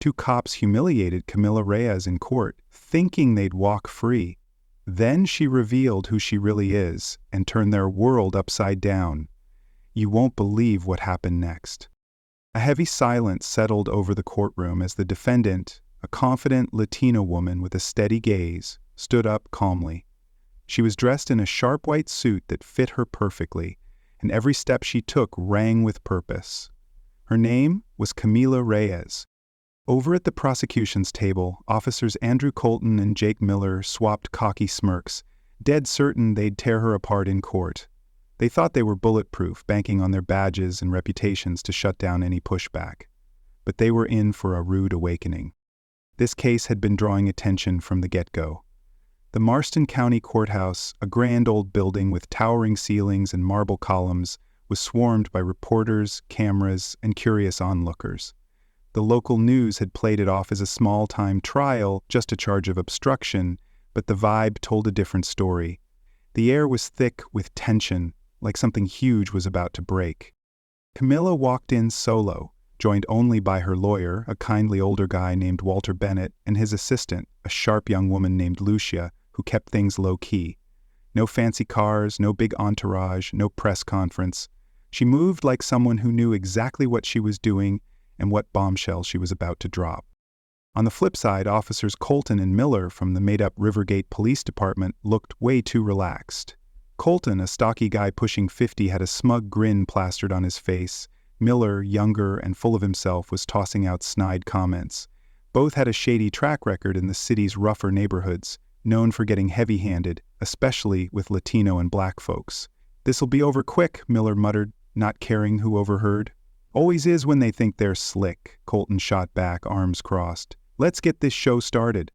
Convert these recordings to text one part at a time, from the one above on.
Two cops humiliated Camila Reyes in court, thinking they'd walk free. Then she revealed who she really is and turned their world upside down. You won't believe what happened next. A heavy silence settled over the courtroom as the defendant, a confident Latina woman with a steady gaze, stood up calmly. She was dressed in a sharp white suit that fit her perfectly, and every step she took rang with purpose. Her name was Camila Reyes. Over at the prosecution's table, officers Andrew Colton and Jake Miller swapped cocky smirks, dead certain they'd tear her apart in court. They thought they were bulletproof, banking on their badges and reputations to shut down any pushback. But they were in for a rude awakening. This case had been drawing attention from the get-go. The Marston County Courthouse, a grand old building with towering ceilings and marble columns, was swarmed by reporters, cameras, and curious onlookers. The local news had played it off as a small-time trial, just a charge of obstruction, but the vibe told a different story. The air was thick with tension, like something huge was about to break. Camila walked in solo, joined only by her lawyer, a kindly older guy named Walter Bennett, and his assistant, a sharp young woman named Lucia, who kept things low-key. No fancy cars, no big entourage, no press conference. She moved like someone who knew exactly what she was doing and what bombshell she was about to drop. On the flip side, officers Colton and Miller from the made-up Rivergate Police Department looked way too relaxed. Colton, a stocky guy pushing 50, had a smug grin plastered on his face. Miller, younger and full of himself, was tossing out snide comments. Both had a shady track record in the city's rougher neighborhoods, known for getting heavy-handed, especially with Latino and black folks. "This'll be over quick," Miller muttered, not caring who overheard. "Always is when they think they're slick," Colton shot back, arms crossed. "Let's get this show started."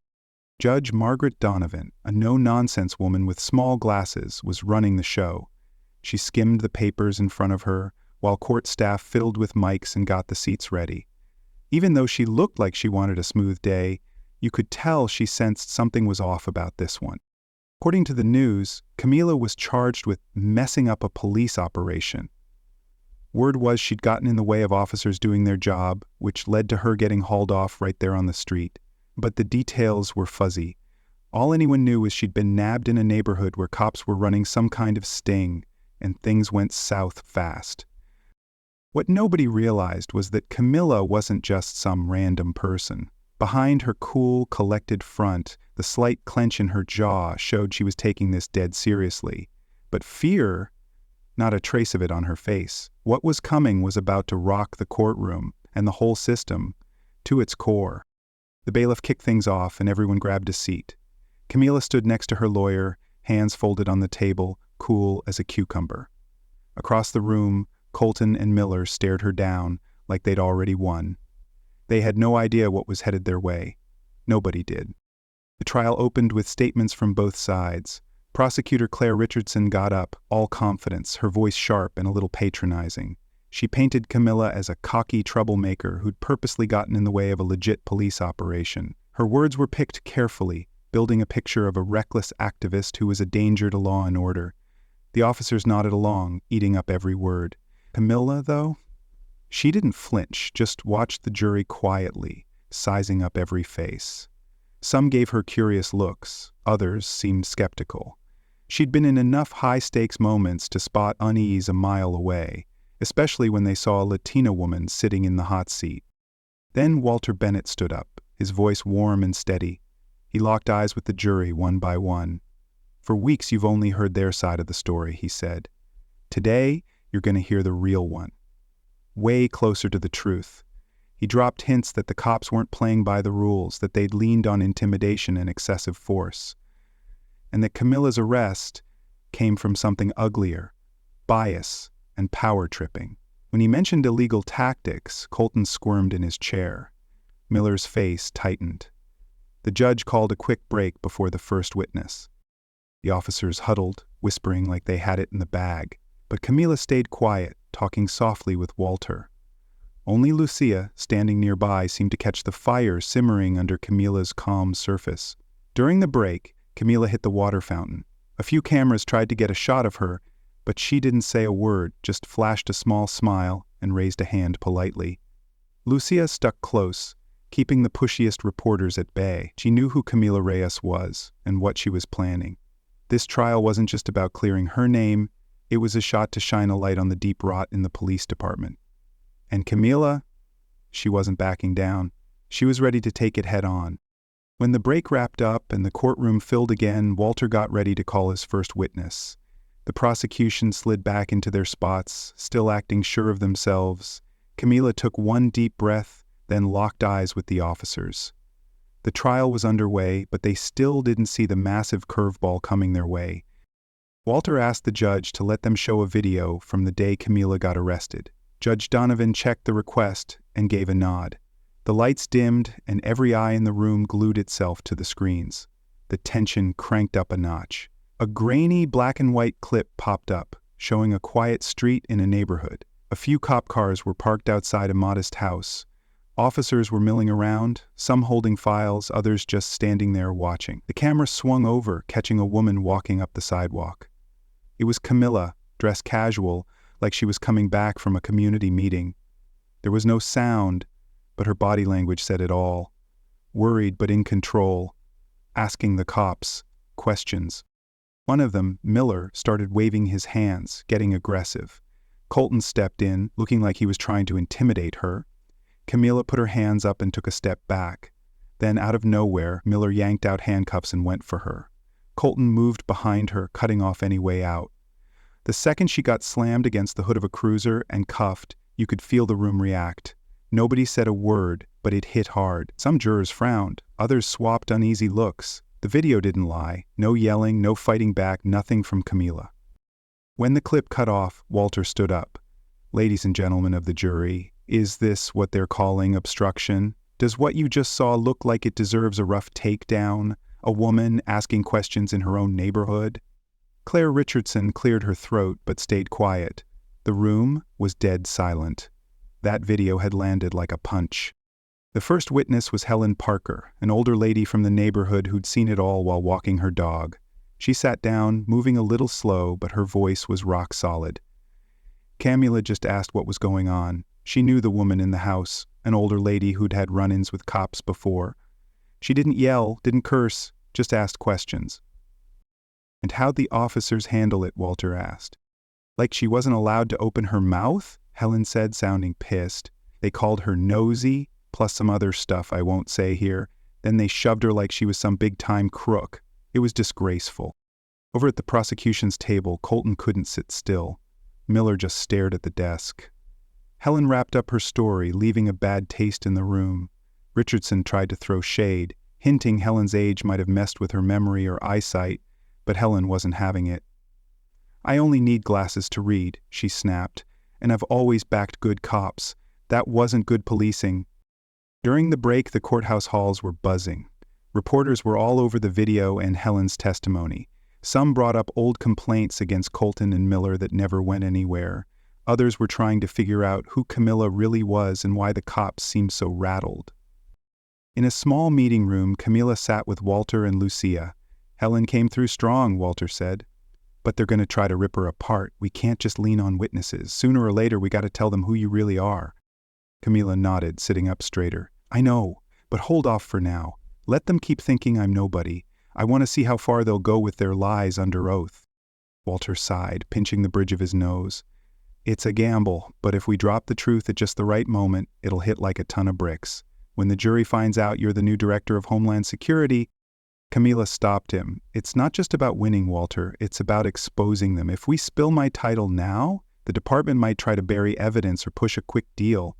Judge Margaret Donovan, a no-nonsense woman with small glasses, was running the show. She skimmed the papers in front of her, while court staff fiddled with mics and got the seats ready. Even though she looked like she wanted a smooth day, you could tell she sensed something was off about this one. According to the news, Camila was charged with messing up a police operation. Word was she'd gotten in the way of officers doing their job, which led to her getting hauled off right there on the street. But the details were fuzzy. All anyone knew was she'd been nabbed in a neighborhood where cops were running some kind of sting, and things went south fast. What nobody realized was that Camila wasn't just some random person. Behind her cool, collected front, the slight clench in her jaw showed she was taking this dead seriously. But fear, not a trace of it on her face. What was coming was about to rock the courtroom and the whole system to its core. The bailiff kicked things off and everyone grabbed a seat. Camila stood next to her lawyer, hands folded on the table, cool as a cucumber. Across the room, Colton and Miller stared her down like they'd already won. They had no idea what was headed their way. Nobody did. The trial opened with statements from both sides. Prosecutor Claire Richardson got up, all confidence, her voice sharp and a little patronizing. She painted Camila as a cocky troublemaker who'd purposely gotten in the way of a legit police operation. Her words were picked carefully, building a picture of a reckless activist who was a danger to law and order. The officers nodded along, eating up every word. Camila, though? She didn't flinch, just watched the jury quietly, sizing up every face. Some gave her curious looks, others seemed skeptical. She'd been in enough high-stakes moments to spot unease a mile away, especially when they saw a Latina woman sitting in the hot seat. Then Walter Bennett stood up, his voice warm and steady. He locked eyes with the jury one by one. "For weeks you've only heard their side of the story," he said. "Today, you're going to hear the real one. Way closer to the truth." He dropped hints that the cops weren't playing by the rules, that they'd leaned on intimidation and excessive force, and that Camila's arrest came from something uglier, bias and power tripping. When he mentioned illegal tactics, Colton squirmed in his chair. Miller's face tightened. The judge called a quick break before the first witness. The officers huddled, whispering like they had it in the bag, but Camila stayed quiet, talking softly with Walter. Only Lucia, standing nearby, seemed to catch the fire simmering under Camila's calm surface. During the break, Camila hit the water fountain. A few cameras tried to get a shot of her, but she didn't say a word, just flashed a small smile and raised a hand politely. Lucia stuck close, keeping the pushiest reporters at bay. She knew who Camila Reyes was and what she was planning. This trial wasn't just about clearing her name, it was a shot to shine a light on the deep rot in the police department. And Camila? She wasn't backing down. She was ready to take it head on. When the break wrapped up and the courtroom filled again, Walter got ready to call his first witness. The prosecution slid back into their spots, still acting sure of themselves. Camila took one deep breath, then locked eyes with the officers. The trial was underway, but they still didn't see the massive curveball coming their way. Walter asked the judge to let them show a video from the day Camila got arrested. Judge Donovan checked the request and gave a nod. The lights dimmed, and every eye in the room glued itself to the screens. The tension cranked up a notch. A grainy black and white clip popped up, showing a quiet street in a neighborhood. A few cop cars were parked outside a modest house. Officers were milling around, some holding files, others just standing there watching. The camera swung over, catching a woman walking up the sidewalk. It was Camila, dressed casual, like she was coming back from a community meeting. There was no sound, but her body language said it all. Worried but in control, asking the cops questions. One of them, Miller, started waving his hands, getting aggressive. Colton stepped in, looking like he was trying to intimidate her. Camila put her hands up and took a step back. Then, out of nowhere, Miller yanked out handcuffs and went for her. Colton moved behind her, cutting off any way out. The second she got slammed against the hood of a cruiser and cuffed, you could feel the room react. Nobody said a word, but it hit hard. Some jurors frowned, others swapped uneasy looks. The video didn't lie. No yelling, no fighting back, nothing from Camila. When the clip cut off, Walter stood up. Ladies and gentlemen of the jury, is this what they're calling obstruction? Does what you just saw look like it deserves a rough takedown? A woman asking questions in her own neighborhood? Claire Richardson cleared her throat but stayed quiet. The room was dead silent. That video had landed like a punch. The first witness was Helen Parker, an older lady from the neighborhood who'd seen it all while walking her dog. She sat down, moving a little slow, but her voice was rock solid. Camila just asked what was going on. She knew the woman in the house, an older lady who'd had run-ins with cops before. She didn't yell, didn't curse, just asked questions. And how'd the officers handle it, Walter asked. Like she wasn't allowed to open her mouth? Helen said, sounding pissed. They called her nosy, plus some other stuff I won't say here. Then they shoved her like she was some big-time crook. It was disgraceful. Over at the prosecution's table, Colton couldn't sit still. Miller just stared at the desk. Helen wrapped up her story, leaving a bad taste in the room. Richardson tried to throw shade, hinting Helen's age might have messed with her memory or eyesight, but Helen wasn't having it. I only need glasses to read, she snapped, and I've always backed good cops. That wasn't good policing. During the break, the courthouse halls were buzzing. Reporters were all over the video and Helen's testimony. Some brought up old complaints against Colton and Miller that never went anywhere. Others were trying to figure out who Camila really was and why the cops seemed so rattled. In a small meeting room, Camila sat with Walter and Lucia. Helen came through strong, Walter said. But they're going to try to rip her apart. We can't just lean on witnesses. Sooner or later, we got to tell them who you really are. Camila nodded, sitting up straighter. I know, but hold off for now. Let them keep thinking I'm nobody. I want to see how far they'll go with their lies under oath. Walter sighed, pinching the bridge of his nose. It's a gamble, but if we drop the truth at just the right moment, it'll hit like a ton of bricks. When the jury finds out you're the new Director of Homeland Security, Camila stopped him. It's not just about winning, Walter. It's about exposing them. If we spill my title now, the department might try to bury evidence or push a quick deal.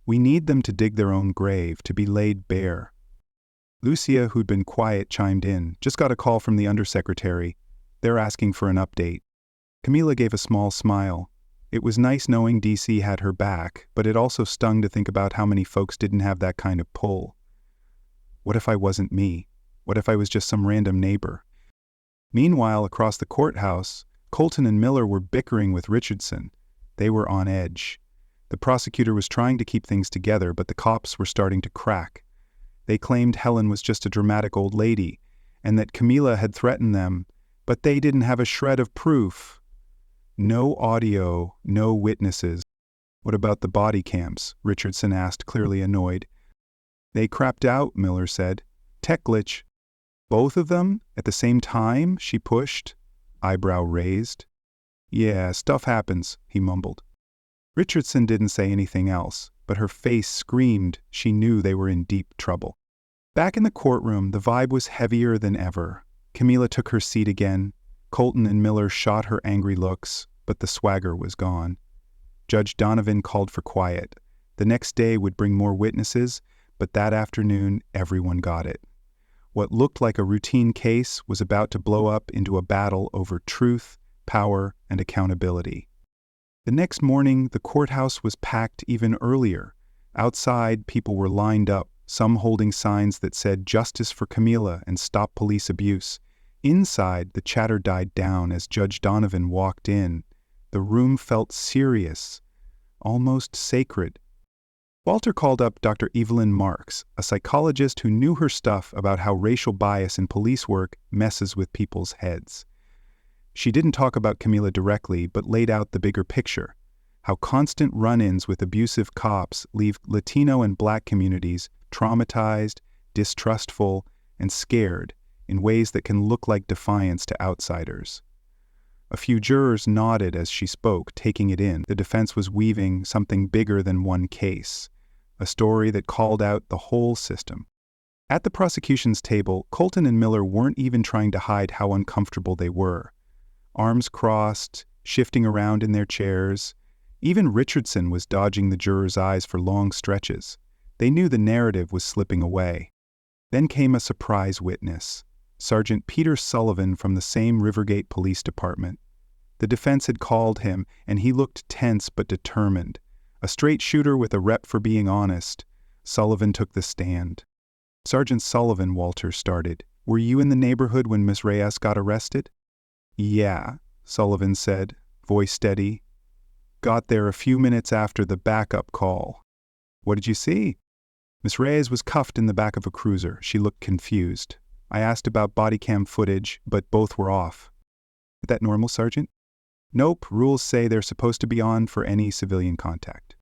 We need them to dig their own grave, to be laid bare. Lucia, who'd been quiet, chimed in. Just got a call from the undersecretary. They're asking for an update. Camila gave a small smile. It was nice knowing DC had her back, but it also stung to think about how many folks didn't have that kind of pull. What if I wasn't me? What if I was just some random neighbor? Meanwhile, across the courthouse, Colton and Miller were bickering with Richardson. They were on edge. The prosecutor was trying to keep things together, but the cops were starting to crack. They claimed Helen was just a dramatic old lady, and that Camila had threatened them, but they didn't have a shred of proof. No audio, no witnesses. What about the body cams? Richardson asked, clearly annoyed. They crapped out, Miller said. Tech glitch. Both of them? At the same time? She pushed, eyebrow raised. Yeah, stuff happens, he mumbled. Richardson didn't say anything else, but her face screamed she knew they were in deep trouble. Back in the courtroom, the vibe was heavier than ever. Camila took her seat again. Colton and Miller shot her angry looks, but the swagger was gone. Judge Donovan called for quiet. The next day would bring more witnesses, but that afternoon everyone got it. What looked like a routine case was about to blow up into a battle over truth, power, and accountability. The next morning, the courthouse was packed even earlier. Outside, people were lined up, some holding signs that said "Justice for Camila" and "Stop Police Abuse." Inside, the chatter died down as Judge Donovan walked in. The room felt serious, almost sacred. Walter called up Dr. Evelyn Marks, a psychologist who knew her stuff about how racial bias in police work messes with people's heads. She didn't talk about Camila directly, but laid out the bigger picture, how constant run-ins with abusive cops leave Latino and Black communities traumatized, distrustful, and scared in ways that can look like defiance to outsiders. A few jurors nodded as she spoke, taking it in. The defense was weaving something bigger than one case, a story that called out the whole system. At the prosecution's table, Colton and Miller weren't even trying to hide how uncomfortable they were. Arms crossed, shifting around in their chairs. Even Richardson was dodging the jurors' eyes for long stretches. They knew the narrative was slipping away. Then came a surprise witness, Sergeant Peter Sullivan from the same Rivergate Police Department. The defense had called him, and he looked tense but determined. A straight shooter with a rep for being honest, Sullivan took the stand. "Sergeant Sullivan," Walter started, "were you in the neighborhood when Miss Reyes got arrested?" "Yeah," Sullivan said, voice steady. "Got there a few minutes after the backup call." "What did you see?" "Miss Reyes was cuffed in the back of a cruiser. She looked confused. I asked about body cam footage, but both were off." "Is that normal, Sergeant?" "Nope, rules say they're supposed to be on for any civilian contact."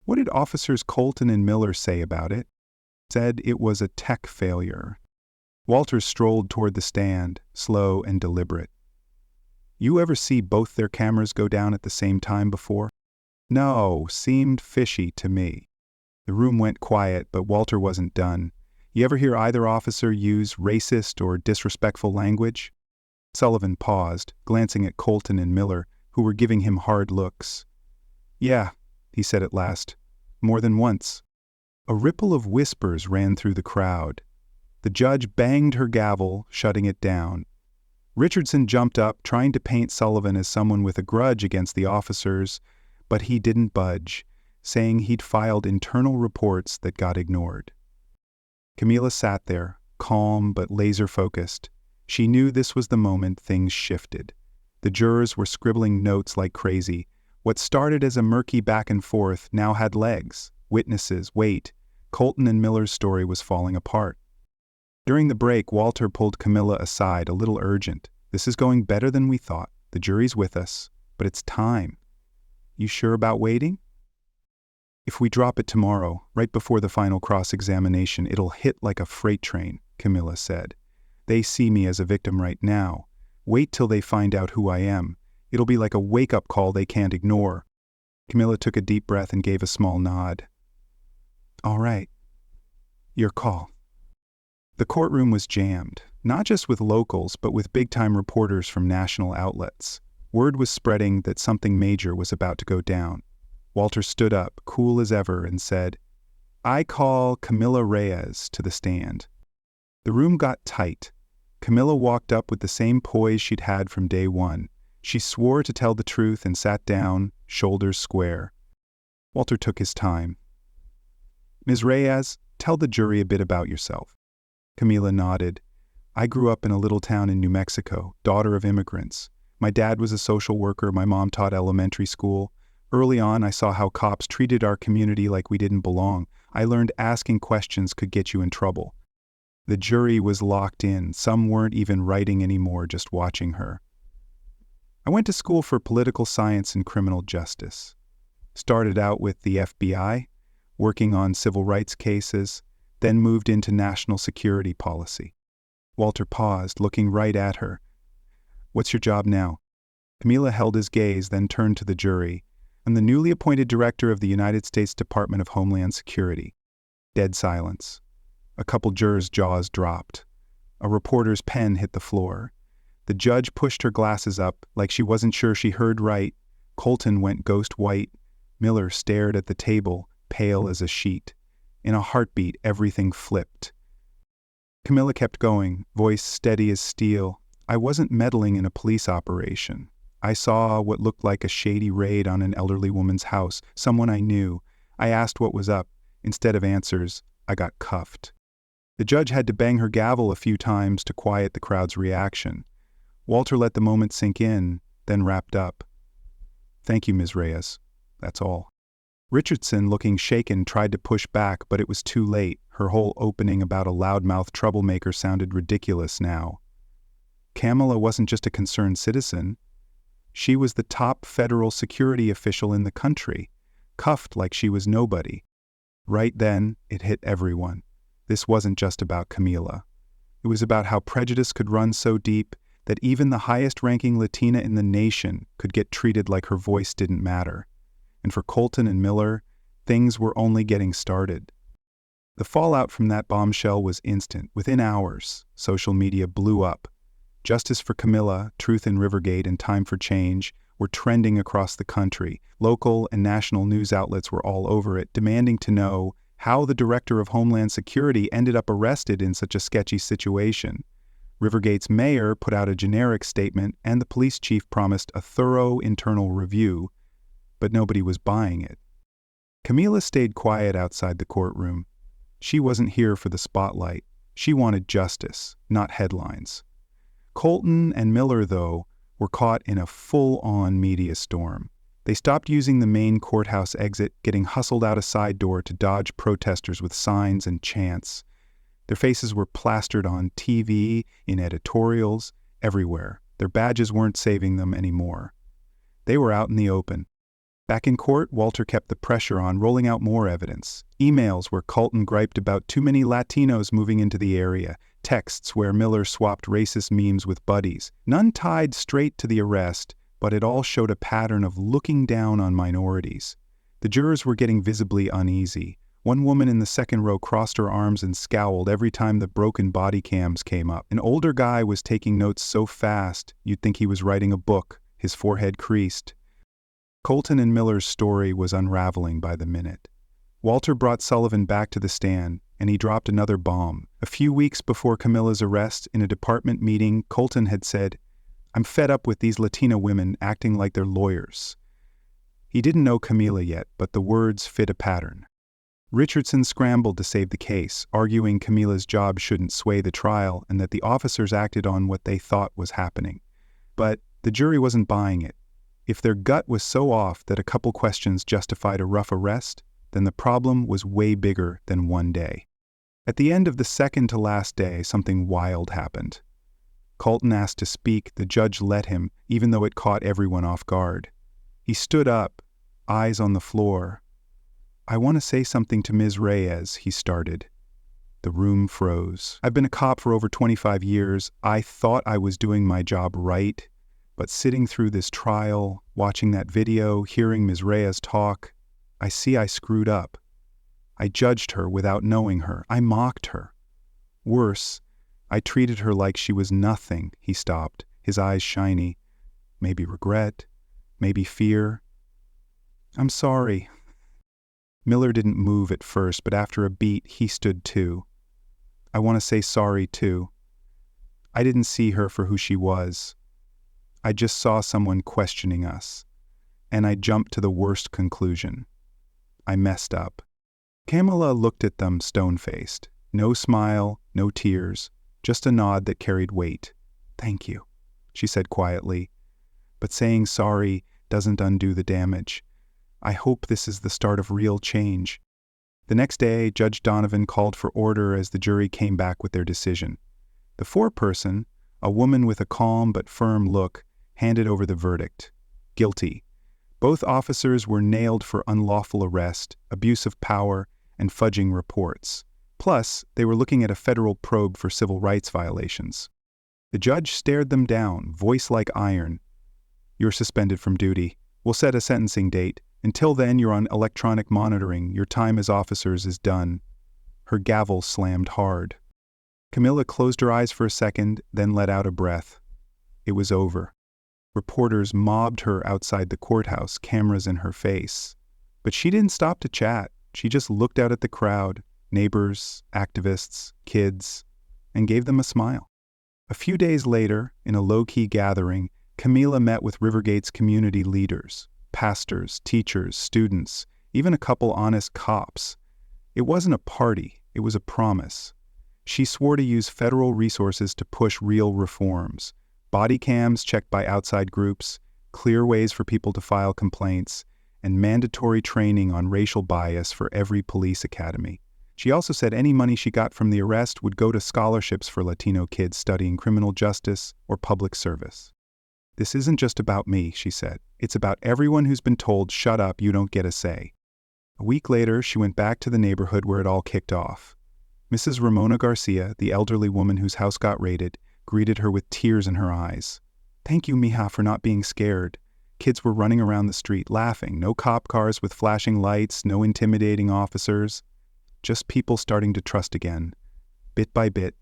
"What did Officers Colton and Miller say about it?" "Said it was a tech failure." Walter strolled toward the stand, slow and deliberate. "You ever see both their cameras go down at the same time before?" "No, seemed fishy to me." The room went quiet, but Walter wasn't done. "You ever hear either officer use racist or disrespectful language?" Sullivan paused, glancing at Colton and Miller, who were giving him hard looks. "Yeah," he said at last, "more than once." A ripple of whispers ran through the crowd. The judge banged her gavel, shutting it down. Richardson jumped up, trying to paint Sullivan as someone with a grudge against the officers, but he didn't budge, saying he'd filed internal reports that got ignored. Camila sat there, calm but laser-focused. She knew this was the moment things shifted. The jurors were scribbling notes like crazy. What started as a murky back and forth now had legs. Witnesses, wait. Colton and Miller's story was falling apart. During the break, Walter pulled Camila aside, a little urgent. "This is going better than we thought. The jury's with us, but it's time. You sure about waiting?" "If we drop it tomorrow, right before the final cross-examination, it'll hit like a freight train," Camila said. "They see me as a victim right now. Wait till they find out who I am. It'll be like a wake-up call they can't ignore." Camila took a deep breath and gave a small nod. "All right. Your call." The courtroom was jammed, not just with locals, but with big-time reporters from national outlets. Word was spreading that something major was about to go down. Walter stood up, cool as ever, and said, "I call Camila Reyes to the stand." The room got tight. Camila walked up with the same poise she'd had from day one. She swore to tell the truth and sat down, shoulders square. Walter took his time. "Ms. Reyes, tell the jury a bit about yourself." Camila nodded. "I grew up in a little town in New Mexico, daughter of immigrants. My dad was a social worker, my mom taught elementary school. Early on, I saw how cops treated our community like we didn't belong. I learned asking questions could get you in trouble." The jury was locked in. Some weren't even writing anymore, just watching her. "I went to school for political science and criminal justice. Started out with the FBI, working on civil rights cases, then moved into national security policy. Walter paused, looking right at her. "What's your job now?" Camila held his gaze, then turned to the jury. "I'm the newly appointed Director of the United States Department of Homeland Security." Dead silence. A couple jurors' jaws dropped. A reporter's pen hit the floor. The judge pushed her glasses up, like she wasn't sure she heard right. Colton went ghost white. Miller stared at the table, pale as a sheet. In a heartbeat, everything flipped. Camilla kept going, voice steady as steel. "I wasn't meddling in a police operation. I saw what looked like a shady raid on an elderly woman's house, someone I knew. I asked what was up. Instead of answers, I got cuffed." The judge had to bang her gavel a few times to quiet the crowd's reaction. Walter let the moment sink in, then wrapped up. "Thank you, Ms. Reyes. That's all." Richardson, looking shaken, tried to push back, but it was too late. Her whole opening about a loudmouth troublemaker sounded ridiculous now. Camila wasn't just a concerned citizen. She was the top federal security official in the country, cuffed like she was nobody. Right then, it hit everyone. This wasn't just about Camila. It was about how prejudice could run so deep that even the highest-ranking Latina in the nation could get treated like her voice didn't matter. And for Colton and Miller, things were only getting started. The fallout from that bombshell was instant. Within hours, social media blew up. Justice for Camila, Truth in Rivergate, and Time for Change were trending across the country. Local and national news outlets were all over it, demanding to know how the Director of Homeland Security ended up arrested in such a sketchy situation. Rivergate's mayor put out a generic statement, and the police chief promised a thorough internal review, but nobody was buying it. Camila stayed quiet outside the courtroom. She wasn't here for the spotlight. She wanted justice, not headlines. Colton and Miller, though, were caught in a full-on media storm. They stopped using the main courthouse exit, getting hustled out a side door to dodge protesters with signs and chants. Their faces were plastered on TV, in editorials, everywhere. Their badges weren't saving them anymore. They were out in the open. Back in court, Walter kept the pressure on, rolling out more evidence. Emails where Colton griped about too many Latinos moving into the area. Texts where Miller swapped racist memes with buddies. None tied straight to the arrest, but it all showed a pattern of looking down on minorities. The jurors were getting visibly uneasy. One woman in the second row crossed her arms and scowled every time the broken body cams came up. An older guy was taking notes so fast, you'd think he was writing a book, his forehead creased. Colton and Miller's story was unraveling by the minute. Walter brought Sullivan back to the stand, and he dropped another bomb. A few weeks before Camila's arrest, in a department meeting, Colton had said, "I'm fed up with these Latina women acting like they're lawyers." He didn't know Camila yet, but the words fit a pattern. Richardson scrambled to save the case, arguing Camila's job shouldn't sway the trial and that the officers acted on what they thought was happening. But the jury wasn't buying it. If their gut was so off that a couple questions justified a rough arrest, then the problem was way bigger than one day. At the end of the second to last day, something wild happened. Colton asked to speak. The judge let him, even though it caught everyone off guard. He stood up, eyes on the floor. "I want to say something to Ms. Reyes," he started. The room froze. "I've been a cop for over 25 years. I thought I was doing my job right. But sitting through this trial, watching that video, hearing Ms. Reyes talk, I see I screwed up. I judged her without knowing her. I mocked her. Worse, I treated her like she was nothing." He stopped, his eyes shiny. Maybe regret, maybe fear. "I'm sorry." Miller didn't move at first, but after a beat, he stood too. "I want to say sorry too. I didn't see her for who she was. I just saw someone questioning us, and I jumped to the worst conclusion. I messed up." Camila looked at them stone-faced. No smile, no tears, just a nod that carried weight. "Thank you," she said quietly. "But saying sorry doesn't undo the damage. I hope this is the start of real change." The next day, Judge Donovan called for order as the jury came back with their decision. The foreperson, a woman with a calm but firm look, handed over the verdict. Guilty. Both officers were nailed for unlawful arrest, abuse of power, and fudging reports. Plus, they were looking at a federal probe for civil rights violations. The judge stared them down, voice like iron. "You're suspended from duty. We'll set a sentencing date. Until then, you're on electronic monitoring. Your time as officers is done." Her gavel slammed hard. Camilla closed her eyes for a second, then let out a breath. It was over. Reporters mobbed her outside the courthouse, cameras in her face. But she didn't stop to chat. She just looked out at the crowd, neighbors, activists, kids, and gave them a smile. A few days later, in a low-key gathering, Camila met with Rivergate's community leaders, pastors, teachers, students, even a couple honest cops. It wasn't a party, it was a promise. She swore to use federal resources to push real reforms. Body cams checked by outside groups, clear ways for people to file complaints, and mandatory training on racial bias for every police academy. She also said any money she got from the arrest would go to scholarships for Latino kids studying criminal justice or public service. "This isn't just about me," she said. "It's about everyone who's been told, 'Shut up, you don't get a say.'" A week later, she went back to the neighborhood where it all kicked off. Mrs. Ramona Garcia, the elderly woman whose house got raided, greeted her with tears in her eyes. "Thank you, mija, for not being scared." Kids were running around the street, laughing. No cop cars with flashing lights, no intimidating officers. Just people starting to trust again, bit by bit.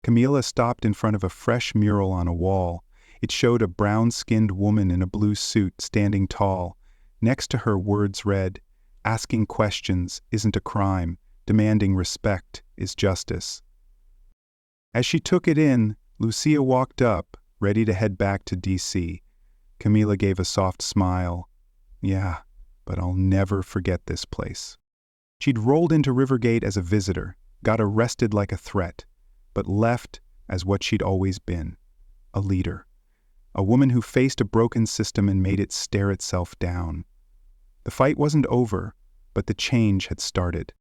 Camila stopped in front of a fresh mural on a wall. It showed a brown-skinned woman in a blue suit standing tall. Next to her, words read, "Asking questions isn't a crime. Demanding respect is justice." As she took it in, Lucia walked up, ready to head back to D.C. Camila gave a soft smile. "Yeah, but I'll never forget this place." She'd rolled into Rivergate as a visitor, got arrested like a threat, but left as what she'd always been, a leader. A woman who faced a broken system and made it stare itself down. The fight wasn't over, but the change had started.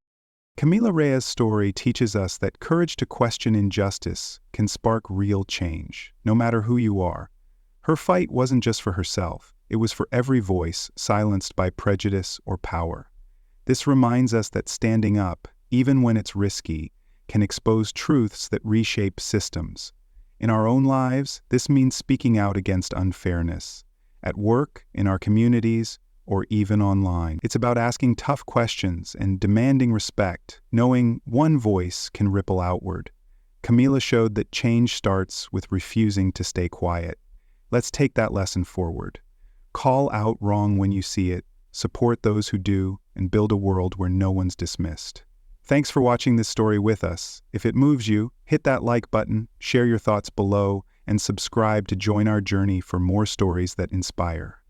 Camila Reyes' story teaches us that courage to question injustice can spark real change, no matter who you are. Her fight wasn't just for herself, it was for every voice silenced by prejudice or power. This reminds us that standing up, even when it's risky, can expose truths that reshape systems. In our own lives, this means speaking out against unfairness. At work, in our communities, or even online. It's about asking tough questions and demanding respect, knowing one voice can ripple outward. Camila showed that change starts with refusing to stay quiet. Let's take that lesson forward. Call out wrong when you see it, support those who do, and build a world where no one's dismissed. Thanks for watching this story with us. If it moves you, hit that like button, share your thoughts below, and subscribe to join our journey for more stories that inspire.